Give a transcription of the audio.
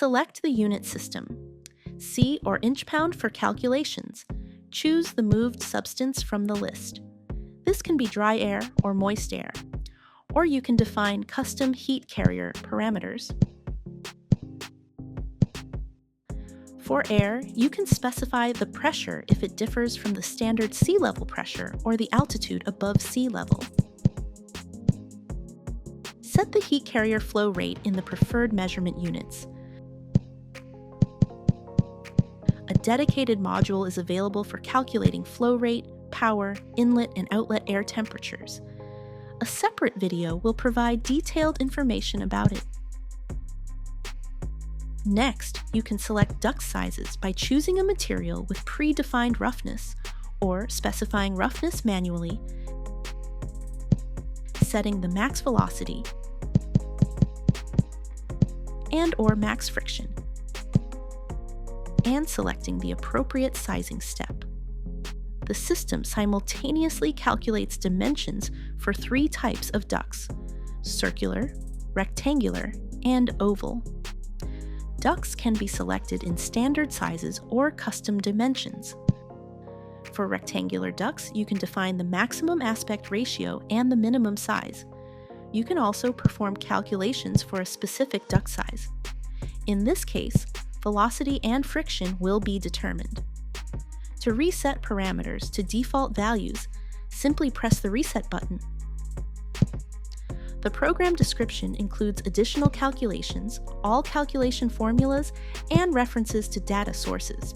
Select the unit system. C or inch pound for calculations. Choose the moved substance from the list. This can be dry air or moist air, or you can define custom heat carrier parameters. For air, you can specify the pressure if it differs from the standard sea level pressure or the altitude above sea level. Set the heat carrier flow rate in the preferred measurement units. A dedicated module is available for calculating flow rate, power, inlet and outlet air temperatures. A separate video will provide detailed information about it. Next, you can select duct sizes by choosing a material with predefined roughness or specifying roughness manually, setting the max velocity and/or max friction, and selecting the appropriate sizing step. The system simultaneously calculates dimensions for 3 types of ducts: circular, rectangular, and oval. Ducts can be selected in standard sizes or custom dimensions. For rectangular ducts, you can define the maximum aspect ratio and the minimum size. You can also perform calculations for a specific duct size. In this case, velocity and friction will be determined. To reset parameters to default values, simply press the Reset button. The program description includes additional calculations, all calculation formulas, and references to data sources.